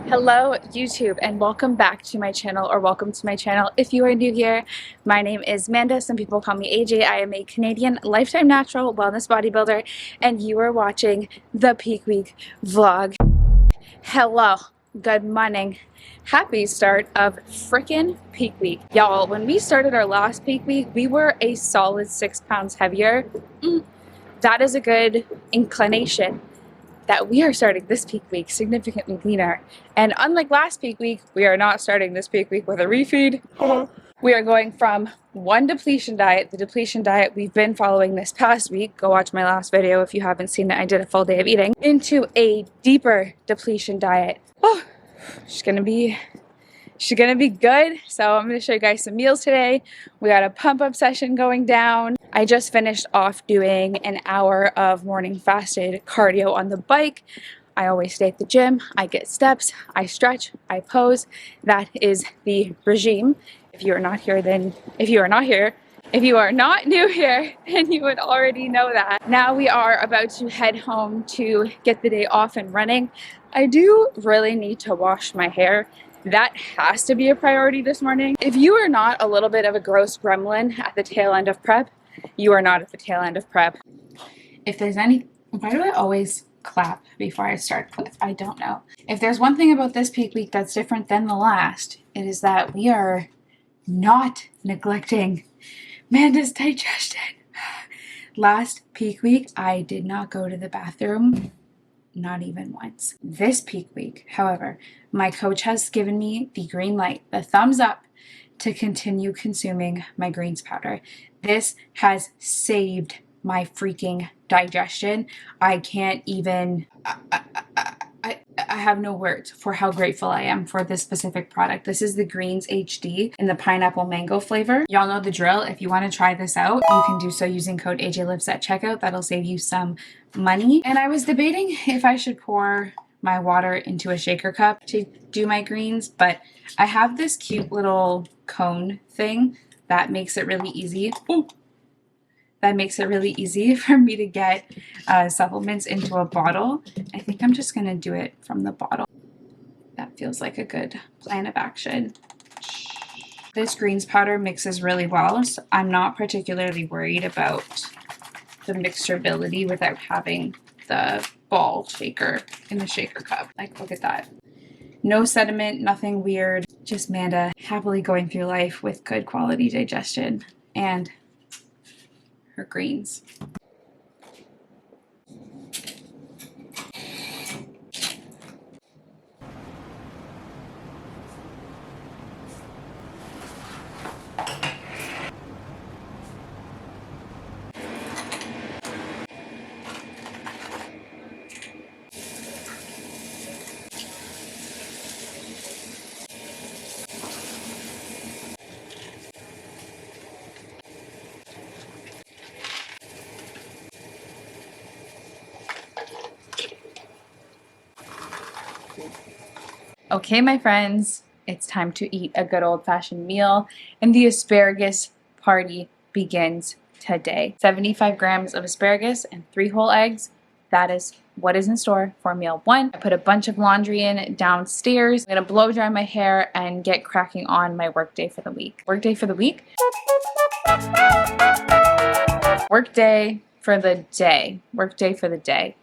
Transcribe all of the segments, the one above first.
Hello YouTube and welcome back to my channel, or welcome to my channel if you are new here. My name is Amanda, some people call me AJ. I am a Canadian lifetime natural wellness bodybuilder and you are watching the Peak Week vlog. Hello, good morning, happy start of frickin' Peak Week. Y'all, when we started our last Peak Week, we were a solid 6 pounds heavier. That is a good inclination that we are starting this Peak Week significantly leaner. And unlike last Peak Week, we are not starting this Peak Week with a refeed. We are going from one depletion diet, the depletion diet we've been following this past week, go watch my last video if you haven't seen it, I did a full day of eating, into a deeper depletion diet. Oh, she's gonna be good. So I'm gonna show you guys some meals today. We got a pump up session going down. I just finished off doing an hour of morning fasted cardio on the bike. I always stay at the gym, I get steps, I stretch, I pose. That is the regime. If you are not here, then if you are not new here, then you would already know that. Now we are about to head home to get the day off and running. I do really need to wash my hair. That has to be a priority this morning. If you are not a little bit of a gross gremlin at the tail end of prep, you are not at the tail end of prep. If there's any, why do I always clap before I start clip? I don't know. If there's one thing about this Peak Week that's different than the last, it is that we are not neglecting Amanda's digestion. Last Peak Week, I did not go to the bathroom. Not even once. This Peak Week, however, my coach has given me the green light, the thumbs up, to continue consuming my greens powder. This has saved my freaking digestion. I can't even, I have no words for how grateful I am for this specific product. This is the Greens HD in the pineapple mango flavor. Y'all know the drill. If you want to try this out, you can do so using code AJLIFTS at checkout. That'll save you some money. And I was debating if I should pour my water into a shaker cup to do my greens, but I have this cute little cone thing that makes it really easy. Ooh. That makes it really easy for me to get supplements into a bottle. I think I'm just going to do it from the bottle. That feels like a good plan of action. This greens powder mixes really well, so I'm not particularly worried about the mixability without having the ball shaker in the shaker cup. Like, look at that. No sediment, nothing weird. Just Amanda happily going through life with good quality digestion and her greens. Okay, my friends, it's time to eat a good old-fashioned meal, and the asparagus party begins today. 75 grams of asparagus and 3 whole eggs. That is what is in store for meal 1. I put a bunch of laundry in downstairs. I'm gonna blow dry my hair and get cracking on my work day for the week. Work day for the week? Work day for the day. Work day for the day.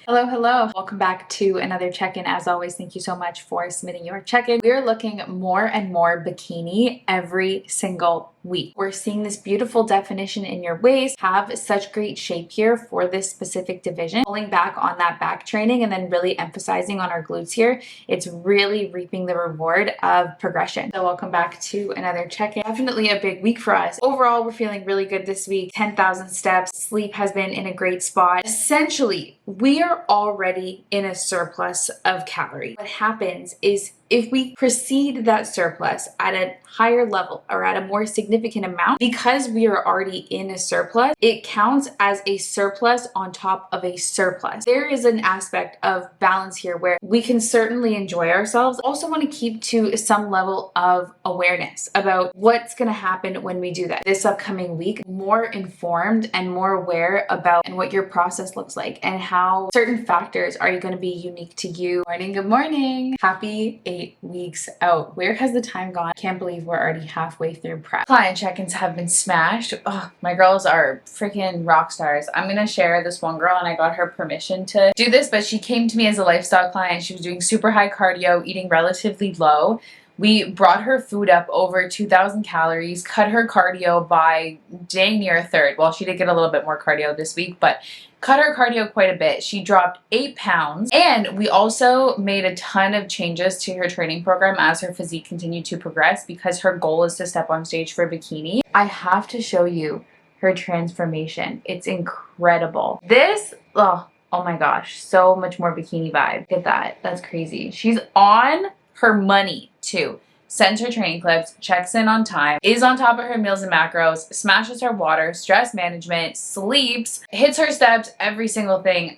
Hello, hello. Welcome back to another check-in. As always, thank you so much for submitting your check-in. We're looking more and more bikini every single week. We're seeing this beautiful definition in your waist, have such great shape here for this specific division. Pulling back on that back training and then really emphasizing on our glutes here, it's really reaping the reward of progression. So welcome back to another check-in. Definitely a big week for us. Overall, we're feeling really good this week. 10,000 steps. Sleep has been in a great spot. Essentially, we are already in a surplus of calories. What happens is if we precede that surplus at a higher level or at a more significant amount, because we are already in a surplus, it counts as a surplus on top of a surplus. There is an aspect of balance here where we can certainly enjoy ourselves. Also want to keep to some level of awareness about what's going to happen when we do that. This upcoming week, more informed and more aware about and what your process looks like and how certain factors are going to be unique to you. Good morning. Happy 8 weeks out. Where has the time gone? I can't believe we're already halfway through prep. Client check-ins have been smashed. Oh, my girls are freaking rock stars. I'm gonna share this one girl, and I got her permission to do this, but she came to me as a lifestyle client. She was doing super high cardio, eating relatively low. We brought her food up over 2,000 calories, cut her cardio by dang near a third. Well, she did get a little bit more cardio this week, but cut her cardio quite a bit. She dropped 8 pounds, and we also made a ton of changes to her training program as her physique continued to progress because her goal is to step on stage for bikini. I have to show you her transformation. It's incredible. This, oh my gosh, so much more bikini vibe. Look at that. That's crazy. She's on her money too. Sends her training clips, checks in on time, is on top of her meals and macros, smashes her water, stress management, sleeps, hits her steps, every single thing.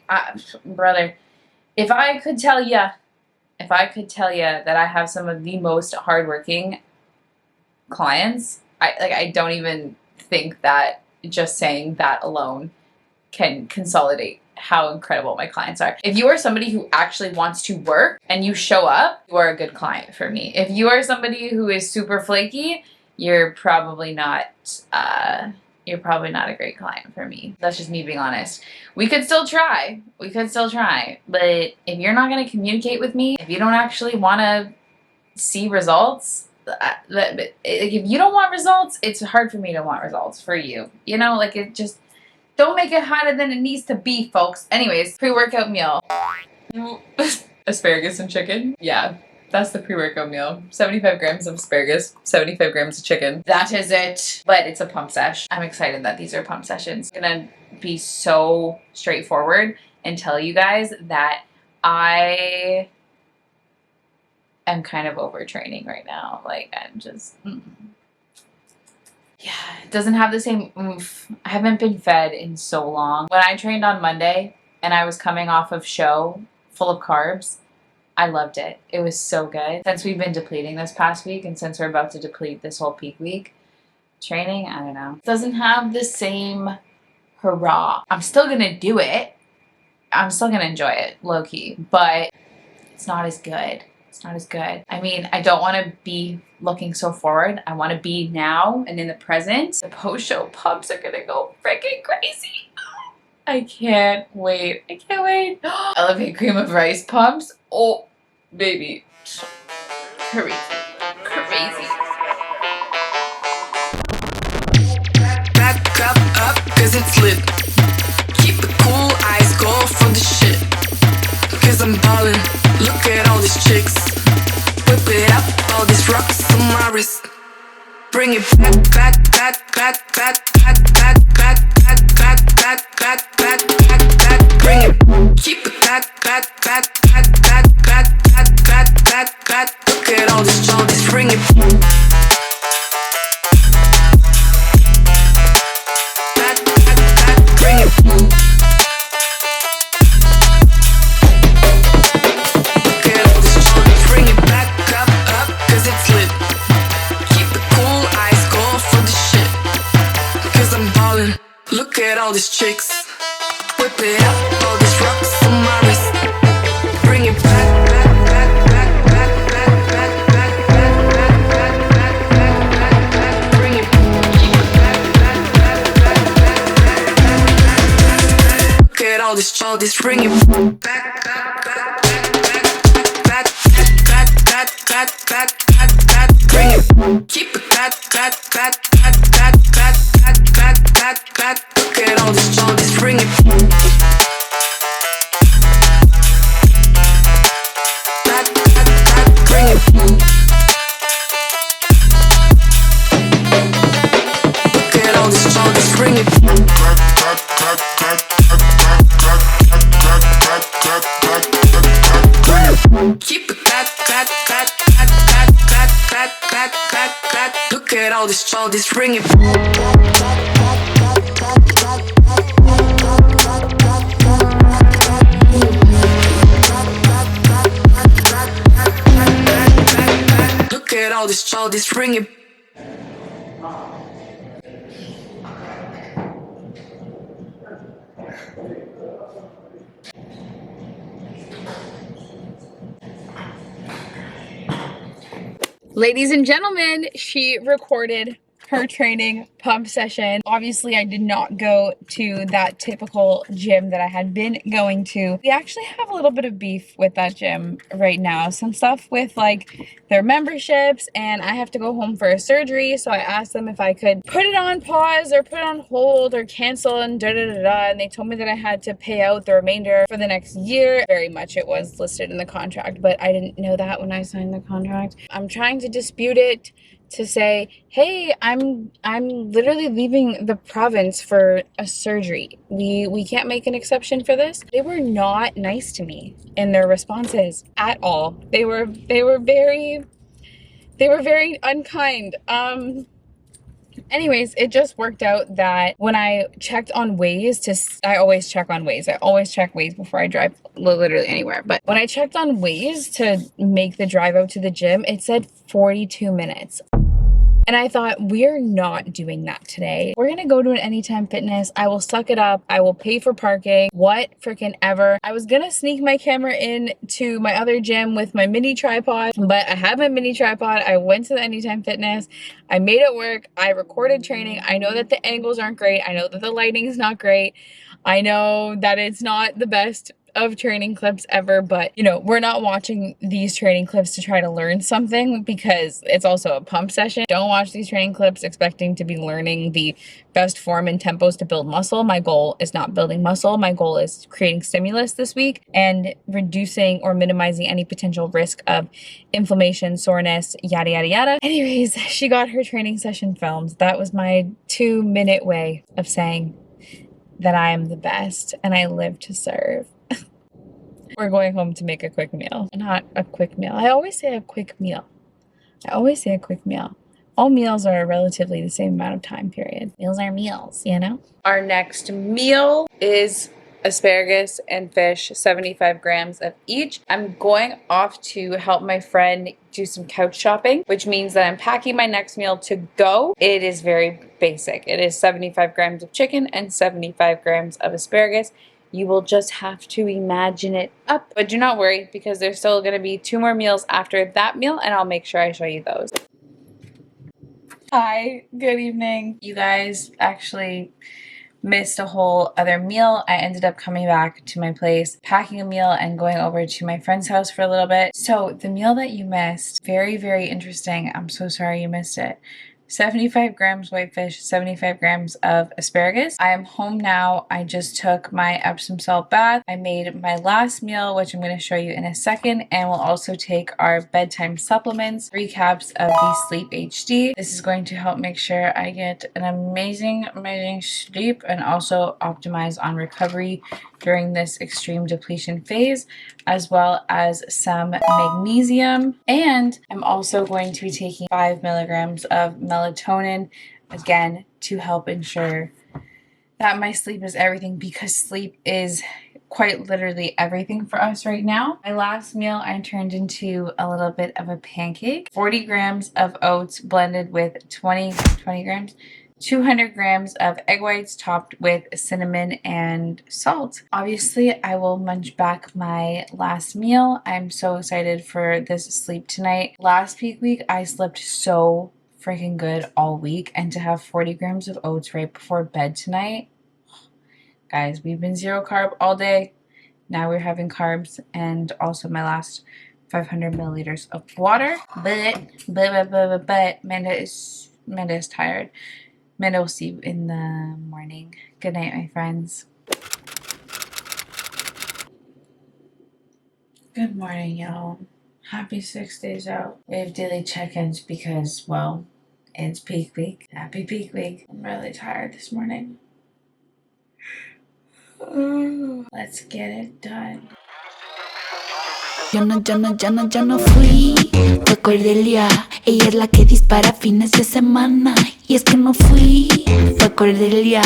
Brother, if I could tell you that I have some of the most hardworking clients, I don't even think that just saying that alone can consolidate how incredible my clients are. If you are somebody who actually wants to work and you show up, you are a good client for me. If you are somebody who is super flaky, you're probably not a great client for me. That's just me being honest. We could still try. But if you're not going to communicate with me, if you don't actually want to see results, if you don't want results, it's hard for me to want results for you. You know, like it just, don't make it hotter than it needs to be, folks. Anyways, pre-workout meal. Asparagus and chicken. Yeah, that's the pre-workout meal. 75 grams of asparagus, 75 grams of chicken. That is it. But it's a pump sesh. I'm excited that these are pump sessions. I'm gonna be so straightforward and tell you guys that I am kind of overtraining right now. Like, I'm just... Yeah, it doesn't have the same oomph. I haven't been fed in so long. When I trained on Monday and I was coming off of show full of carbs, I loved it. It was so good. Since we've been depleting this past week and since we're about to deplete this whole peak week, training, I don't know. It doesn't have the same hurrah. I'm still gonna do it. I'm still gonna enjoy it, low-key, but it's not as good. It's not as good. I mean, I don't want to be looking so forward. I want to be now and in the present. The post-show pumps are gonna go freaking crazy. I can't wait. I can't wait. Elevate cream of rice pumps. Oh, baby. Crazy. Crazy. Back up, cause it's lit. Keep it cool, eyes go for the shit. Cause I'm ballin'. Look at all these chicks. Whip it up, all these rocks on my wrist. Bring it back. Bring it. Keep it back. Look at all these bring it. Bring it. Look at all these chicks. Whip it up, all these rocks on my wrist. Bring it back, back, back, back, back, back, back, back, back, back, back, back, back, back, back. Bring it, keep it back, back, back, back, back, back, back, back, back. Look at all this, bring it back, back, back, back, back, back, back, back, back, back, back, back. Bring it, keep it back, back, back, back, back, back, back, back, back, back. Look at all this, bring it. Back, back, back, bring it. Look at all this, bring it. Keep it back, back, back, back, back, back, back, back, back, back. Look at all this, bring it. Look at all this, bring it. Ladies and gentlemen, she recorded her training pump session. Obviously, I did not go to that typical gym that I had been going to. We actually have a little bit of beef with that gym right now. Some stuff with like their memberships, and I have to go home for a surgery. So I asked them if I could put it on pause or put it on hold or cancel and da-da-da-da. And they told me that I had to pay out the remainder for the next year. Very much it was listed in the contract, but I didn't know that when I signed the contract. I'm trying to dispute it, to say, hey, I'm literally leaving the province for a surgery. We can't make an exception for this. They were not nice to me in their responses at all. They were very unkind. Anyways, it just worked out that when I checked on Waze I always check on Waze. I always check Waze before I drive literally anywhere. But when I checked on Waze to make the drive out to the gym, it said 42 minutes. And I thought, we're not doing that today. We're gonna go to an Anytime Fitness. I will suck it up. I will pay for parking. What freaking ever. I was gonna sneak my camera in to my other gym with my mini tripod, but I have my mini tripod. I went to the Anytime Fitness. I made it work. I recorded training. I know that the angles aren't great. I know that the lighting is not great. I know that it's not the best of training clips ever, but you know, we're not watching these training clips to try to learn something, because it's also a pump session. Don't watch these training clips expecting to be learning the best form and tempos to build muscle. My goal is not building muscle. My goal is creating stimulus this week and reducing or minimizing any potential risk of inflammation, soreness, yada yada yada. Anyways, she got her training session filmed. That was my 2-minute way of saying that I am the best and I live to serve. We're going home to make a quick meal. Not a quick meal. I always say a quick meal. All meals are relatively the same amount of time period. Meals are meals, you know? Our next meal is asparagus and fish, 75 grams of each. I'm going off to help my friend do some couch shopping, which means that I'm packing my next meal to go. It is very basic. It is 75 grams of chicken and 75 grams of asparagus. You will just have to imagine it up. But do not worry, because there's still going to be 2 more meals after that meal, and I'll make sure I show you those. Hi, good evening. You guys actually missed a whole other meal. I ended up coming back to my place, packing a meal, and going over to my friend's house for a little bit. So the meal that you missed, very, very interesting. I'm so sorry you missed it. 75 grams whitefish, 75 grams of asparagus. I am home now. I just took my Epsom salt bath. I made my last meal, which I'm going to show you in a second, and we'll also take our bedtime supplements, 3 caps of the Sleep HD. This is going to help make sure I get an amazing sleep and also optimize on recovery during this extreme depletion phase, as well as some magnesium. And I'm also going to be taking 5 milligrams of melatonin, again, to help ensure that my sleep is everything, because sleep is quite literally everything for us right now. My last meal, I turned into a little bit of a pancake. 40 grams of oats blended with 20 grams. 200 grams of egg whites topped with cinnamon and salt. Obviously, I will munch back my last meal. I'm so excited for this sleep tonight. Last peak week, I slept so freaking good all week, and to have 40 grams of oats right before bed tonight, guys, we've been zero carb all day. Now we're having carbs and also my last 500 milliliters of water. But Amanda is tired. Amanda will see you in the morning. Good night, my friends. Good morning, y'all. Happy 6 days out. We have daily check-ins because, well, it's peak week. Happy peak week. I'm really tired this morning. Let's get it done. Yo no fui, fue Cordelia. Ella es la que dispara fines de semana. Y es que no fui, fue Cordelia.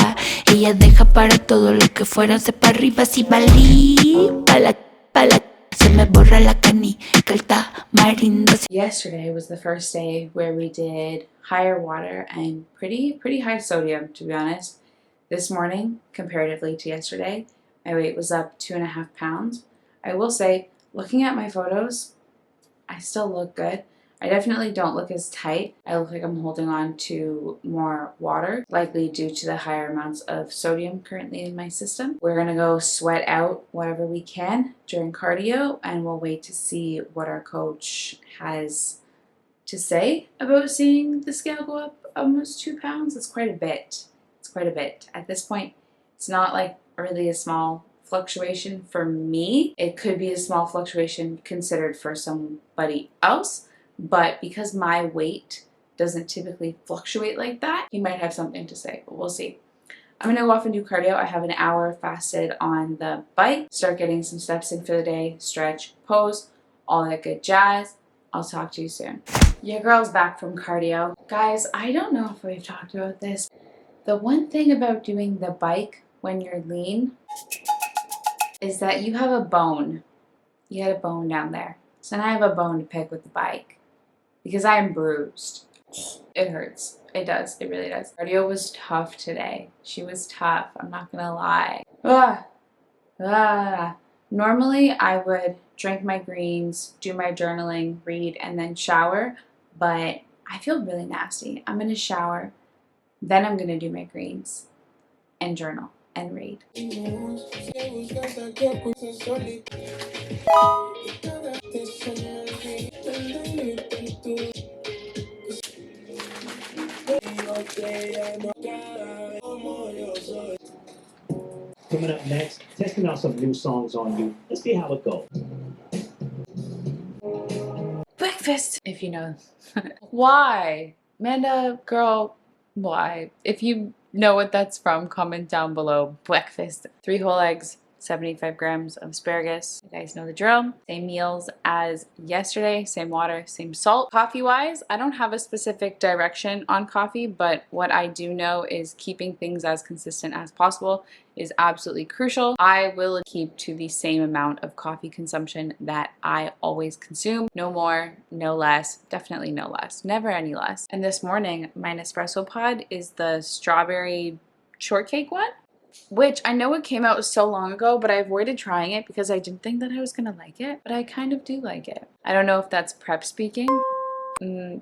Ella deja para todo lo que fuera, se para arriba si valí. Pala, se me borra la canica, el tamarindo. Yesterday was the first day where we did higher water and pretty high sodium, to be honest. This morning, comparatively to yesterday, my weight was up 2.5 pounds. I will say, looking at my photos, I still look good. I definitely don't look as tight. I look like I'm holding on to more water, likely due to the higher amounts of sodium currently in my system. We're gonna go sweat out whatever we can during cardio, and we'll wait to see what our coach has to say about seeing the scale go up almost 2 pounds. It's quite a bit. It's quite a bit. At this point, it's not like really a small fluctuation for me. It could be a small fluctuation considered for somebody else, but because my weight doesn't typically fluctuate like that, he might have something to say, but we'll see. I'm gonna go off and do cardio. I have an hour fasted on the bike, start getting some steps in for the day, stretch, pose, all that good jazz. I'll talk to you soon. Your girl's back from cardio. Guys, I don't know if we've talked about this. The one thing about doing the bike when you're lean is that you have a bone. You had a bone down there. So now I have a bone to pick with the bike because I'm bruised. It hurts. It does. It really does. Cardio was tough today. She was tough. I'm not gonna lie. Normally I would drink my greens, do my journaling, read, and then shower, but I feel really nasty. I'm gonna shower, then I'm gonna do my greens and journal and read. Coming up next, testing out some new songs on you. Let's see how it goes. Breakfast, if you know. Why? Amanda, girl, why? If you know what that's from, comment down below. Breakfast. 3 whole eggs, 75 grams of asparagus. You guys know the drill. Same meals as yesterday, same water, same salt. Coffee-wise, I don't have a specific direction on coffee, but what I do know is keeping things as consistent as possible is absolutely crucial. I will keep to the same amount of coffee consumption that I always consume. No more, no less, definitely no less, never any less. And this morning, my Nespresso pod is the strawberry shortcake one, which I know it came out so long ago, but I avoided trying it because I didn't think that I was gonna like it, but I kind of do like it. I don't know if that's prep speaking,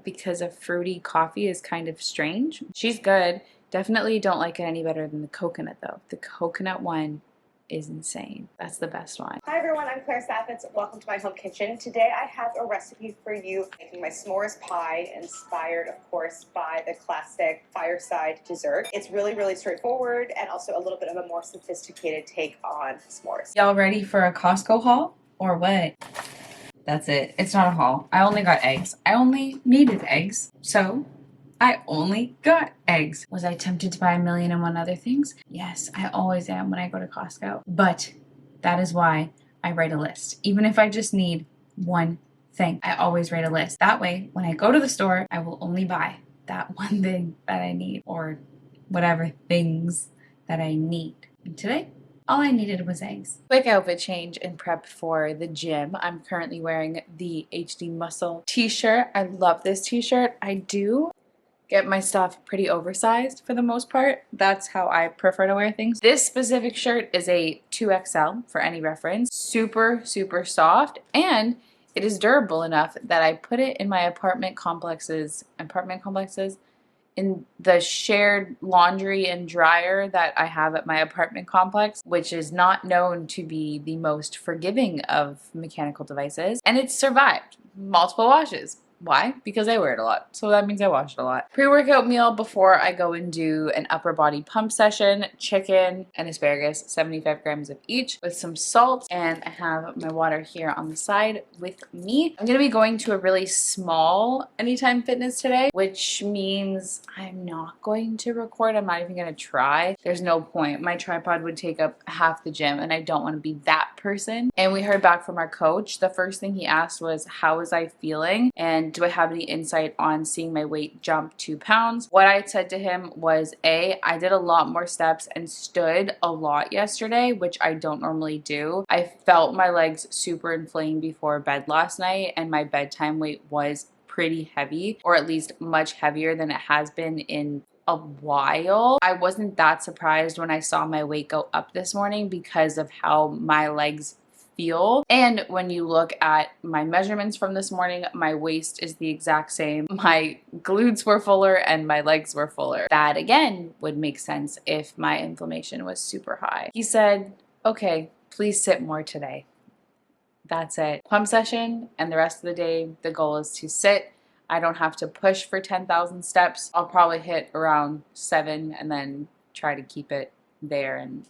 because a fruity coffee is kind of strange. She's good. Definitely don't like it any better than the coconut though. The coconut one is insane. That's the best one. Hi everyone, I'm Claire Saffitz. Welcome to my home kitchen. Today I have a recipe for you making my s'mores pie, inspired of course by the classic fireside dessert. It's really straightforward and also a little bit of a more sophisticated take on s'mores. Y'all ready for a Costco haul or what? That's it. It's not a haul. I only got eggs. I only needed eggs, so I only got eggs. Was I tempted to buy 1,000,001 other things? Yes, I always am when I go to Costco. But that is why I write a list. Even if I just need one thing, I always write a list. That way, when I go to the store, I will only buy that one thing that I need or whatever things that I need. And today, all I needed was eggs. Quick outfit change and prep for the gym. I'm currently wearing the HD Muscle t-shirt. I love this t-shirt. I do get my stuff pretty oversized for the most part. That's how I prefer to wear things. This specific shirt is a 2XL for any reference. Super, super soft, and it is durable enough that I put it in my apartment complexes in the shared laundry and dryer that I have at my apartment complex, which is not known to be the most forgiving of mechanical devices, and it's survived multiple washes. Why? Because I wear it a lot. So that means I wash it a lot. Pre-workout meal before I go and do an upper body pump session: chicken and asparagus, 75 grams of each, with some salt. And I have my water here on the side with me. I'm going to be going to a really small Anytime Fitness today, which means I'm not going to record. I'm not even going to try. There's no point. My tripod would take up half the gym, and I don't want to be that person. And we heard back from our coach. The first thing he asked was, how was I feeling? And do I have any insight on seeing my weight jump 2 pounds? What I said to him was, I did a lot more steps and stood a lot yesterday, which I don't normally do. I felt my legs super inflamed before bed last night, and my bedtime weight was pretty heavy, or at least much heavier than it has been in a while. I wasn't that surprised when I saw my weight go up this morning because of how my legs feel. And when you look at my measurements from this morning, my waist is the exact same. My glutes were fuller and my legs were fuller. That again would make sense if my inflammation was super high. He said, okay, please sit more today. That's it. Pump session, and the rest of the day, the goal is to sit. I don't have to push for 10,000 steps. I'll probably hit around 7 and then try to keep it there and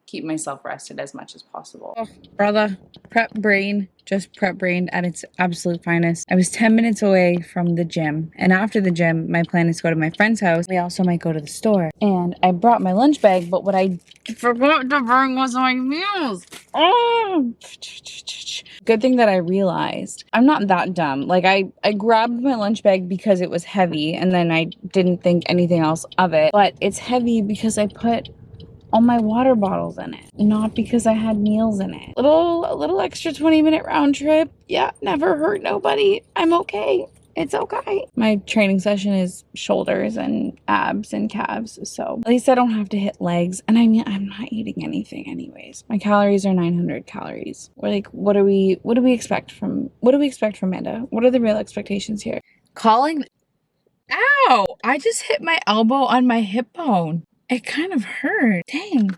keep myself rested as much as possible. Oh, brother, prep brain, just prep brain at its absolute finest. I was 10 minutes away from the gym, and after the gym, my plan is to go to my friend's house. We also might go to the store. And I brought my lunch bag, but what I forgot to bring was my meals. Oh, good thing that I realized. I'm not that dumb. Like, I grabbed my lunch bag because it was heavy, and then I didn't think anything else of it. But it's heavy because I put all my water bottles in it, not because I had meals in it. A little extra 20-minute round trip. Yeah, never hurt nobody. I'm okay. It's okay. My training session is shoulders and abs and calves, so at least I don't have to hit legs. And I mean, I'm not eating anything anyways. My calories are 900 calories. We're like, what do we expect from Amanda? What are the real expectations here? Ow! I just hit my elbow on my hip bone. It kind of hurt. Dang.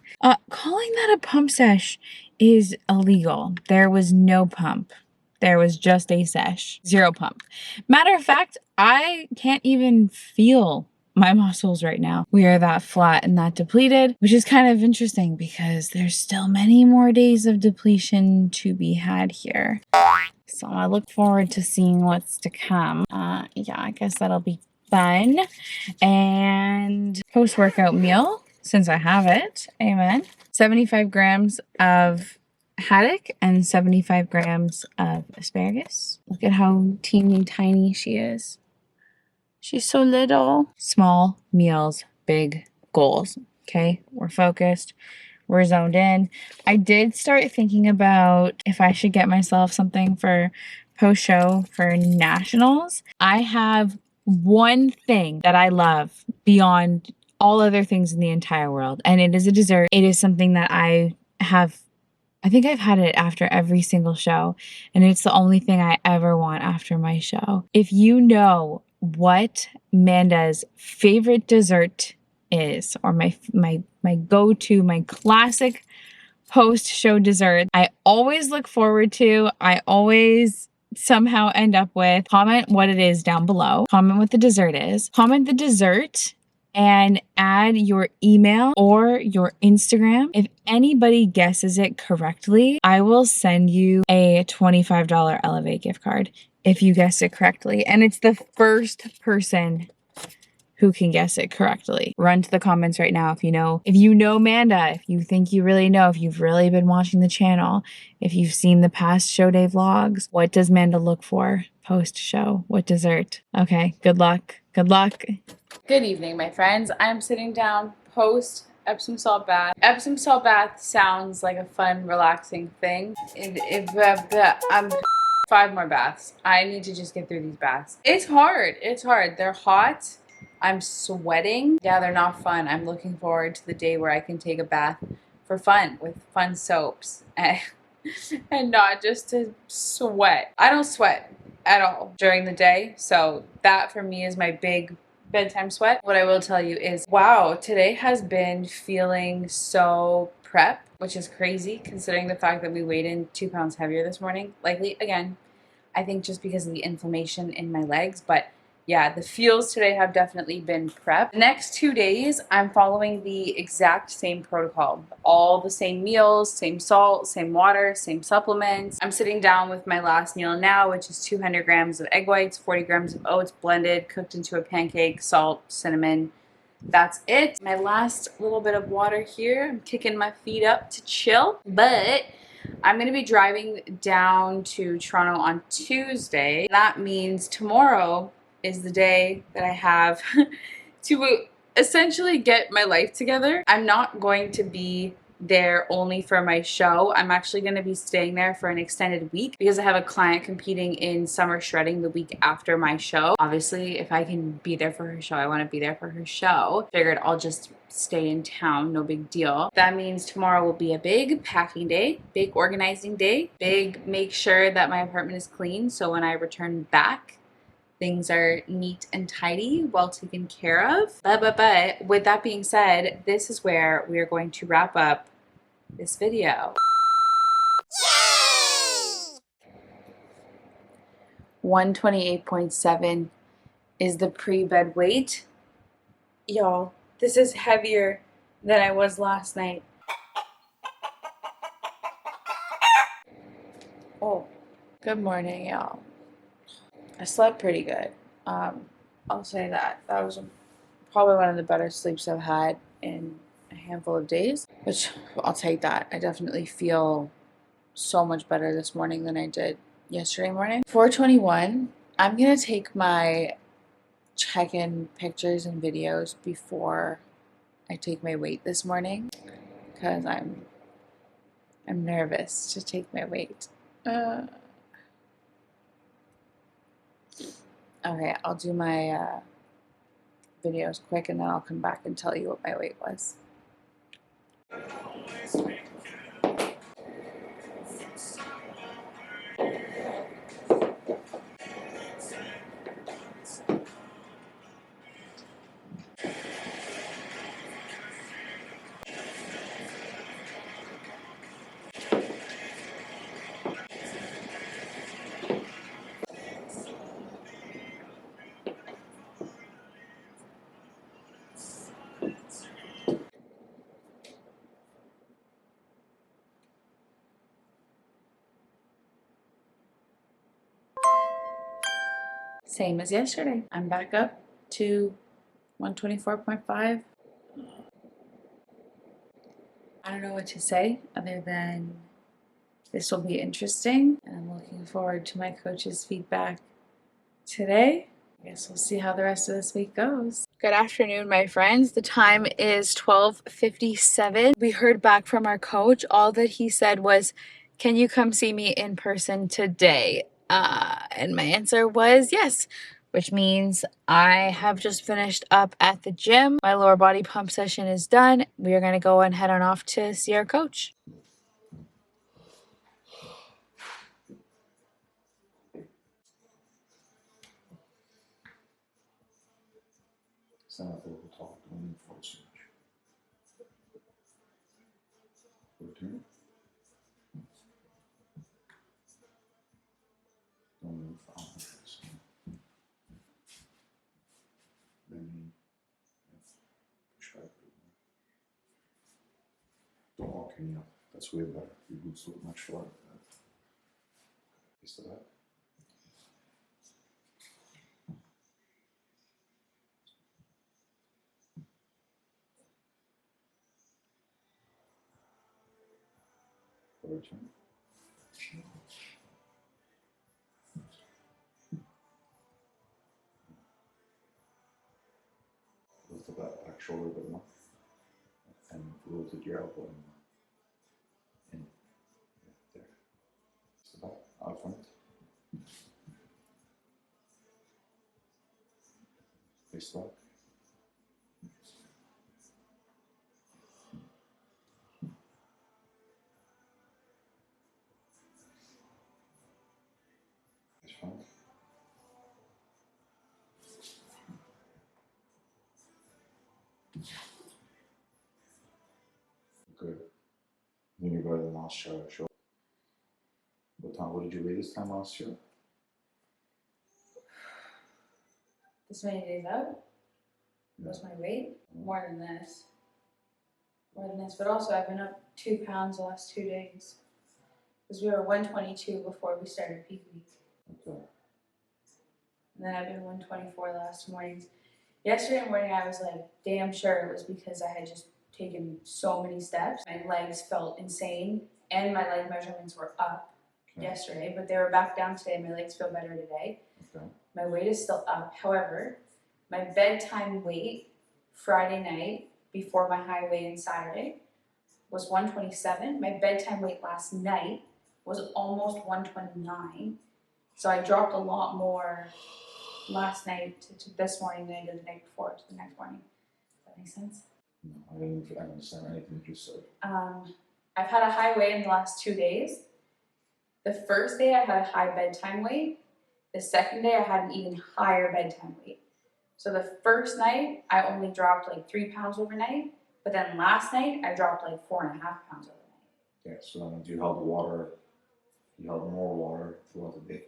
Calling that a pump sesh is illegal. There was no pump. There was just a sesh. Zero pump. Matter of fact, I can't even feel my muscles right now. We are that flat and that depleted, which is kind of interesting because there's still many more days of depletion to be had here. So I look forward to seeing what's to come. Yeah, I guess that'll be fun. And post-workout meal, since I have it, amen. 75 grams of haddock and 75 grams of asparagus. Look at how teeny tiny she is. She's so little. Small meals, big goals. Okay, we're focused. We're zoned in. I did start thinking about if I should get myself something for post-show for nationals. I have one thing that I love beyond all other things in the entire world, and it is a dessert. It is something that I think I've had it after every single show, and it's the only thing I ever want after my show. If you know what Amanda's favorite dessert is, or my go-to, my classic post-show dessert, I always look forward to, I always somehow end up with, comment what it is down below, comment what the dessert is, comment the dessert, and add your email or your Instagram. If anybody guesses it correctly, I will send you a $25 Elevate gift card if you guess it correctly. And it's the first person who can guess it correctly. Run to the comments right now if you know Amanda, if you think you really know, if you've really been watching the channel, if you've seen the past show day vlogs. What does Amanda look for post-show? What dessert? Okay, good luck. Good luck. Good evening, my friends. I'm sitting down post Epsom salt bath. Epsom salt bath sounds like a fun, relaxing thing. I'm 5 more baths. I need to just get through these baths. It's hard. It's hard. They're hot. I'm sweating. Yeah, they're not fun. I'm looking forward to the day where I can take a bath for fun with fun soaps and not just to sweat. I don't sweat at all during the day, so that for me is my big bedtime sweat. What I will tell you is, wow, today has been feeling so prep, which is crazy considering the fact that we weighed in 2 pounds heavier this morning. Likely, again, I think just because of the inflammation in my legs, but yeah, the feels today have definitely been prep. The next 2 days, I'm following the exact same protocol. All the same meals, same salt, same water, same supplements. I'm sitting down with my last meal now, which is 200 grams of egg whites, 40 grams of oats blended, cooked into a pancake, salt, cinnamon. That's it. My last little bit of water here. I'm kicking my feet up to chill, but I'm going to be driving down to Toronto on Tuesday. That means tomorrow is the day that I have to essentially get my life together. I'm not going to be there only for my show. I'm actually going to be staying there for an extended week because I have a client competing in summer shredding the week after my show. Obviously, if I can be there for her show, I want to be there for her show. Figured I'll just stay in town, no big deal. That means tomorrow will be a big packing day, big organizing day, big make sure that my apartment is clean so when I return back, things are neat and tidy, well taken care of. But with that being said, this is where we are going to wrap up this video. 128.7 is the pre-bed weight. Y'all, this is heavier than I was last night. Oh, good morning, y'all. I slept pretty good. I'll say that. That was probably one of the better sleeps I've had in a handful of days, which I'll take that. I definitely feel so much better this morning than I did yesterday morning. 4:21. I'm gonna take my check-in pictures and videos before I take my weight this morning because I'm nervous to take my weight. Okay, I'll do my videos quick and then I'll come back and tell you what my weight was. Same as yesterday. I'm back up to 124.5. I don't know what to say other than this will be interesting, and I'm looking forward to my coach's feedback today. I guess we'll see how the rest of this week goes. Good afternoon, my friends. The time is 12:57. We heard back from our coach. All that he said was, "Can you come see me in person today?" And my answer was yes, which means I have just finished up at the gym. My lower body pump session is done. We are going to go and head on off to see our coach. Sana doğru toplumun forçunuş. Return. Don't move on. Then push back. Don't walk any up. That's way better. You would so much shorter. Is that? Return. Lift the back shoulder a bit more. And rotate your elbow in. Yeah, there. Is that out front? Face back. fine. Good. Then you go to the last show. What did you weigh this time last year? This many days out? What's my weight? More than this. More than this. But also I've been up 2 pounds the last 2 days. Because we were 122 before we started peak week. Okay. And then I've been 124 the last 2 mornings. Yesterday morning I was like damn sure it was because I had just taken so many steps. My legs felt insane and my leg measurements were up yesterday, but they were back down today. My legs feel better today. Okay. My weight is still up. However, my bedtime weight Friday night before my high weigh-in Saturday was 127. My bedtime weight last night was almost 129. So I dropped a lot more last night to this morning than I did the night before to the next morning. Does that make sense? No, I didn't understand anything you said. I've had a high weight in the last 2 days. The first day I had a high bedtime weight. The second day I had an even higher bedtime weight. So the first night I only dropped like 3 pounds overnight, but then last night I dropped like 4.5 pounds overnight. Yeah, so that means you held more water throughout the day.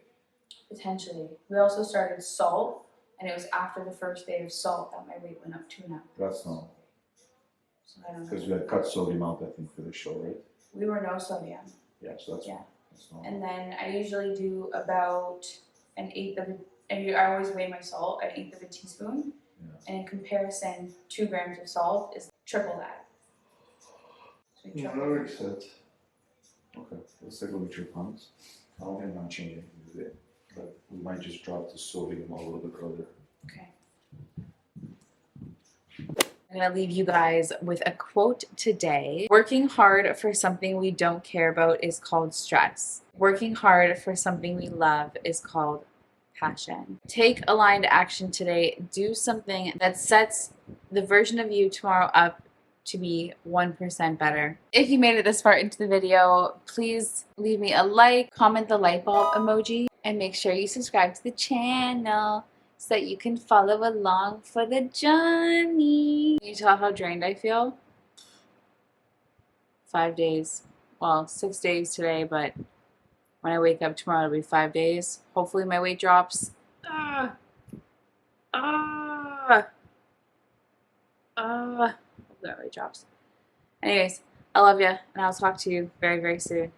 Potentially. We also started salt, and it was after the first day of salt that my weight went up 2.5. That's normal. So I don't know. Because you had cut sodium out, I think, for the show, right? We were no sodium. Yeah, so that's Yeah. normal. And then I usually do about an eighth of I always weigh my salt an eighth of a teaspoon. Yeah. And in comparison, 2 grams of salt is triple that. So we Yeah, triple that makes sense. Okay, let's take a look at your pumps. I don't think I'm gonna change anything today, but we might just drop the sodium a little bit further. Okay. I'm going to leave you guys with a quote today. Working hard for something we don't care about is called stress. Working hard for something we love is called passion. Take aligned action today. Do something that sets the version of you tomorrow up to be 1% better. If you made it this far into the video, please leave me a like, comment the light bulb emoji, and make sure you subscribe to the channel so that you can follow along for the journey. Can you tell how drained I feel? 5 days. Well, 6 days today, but when I wake up tomorrow, it'll be 5 days. Hopefully my weight drops. Hopefully my weight drops. Anyways, I love you, and I'll talk to you very, very soon.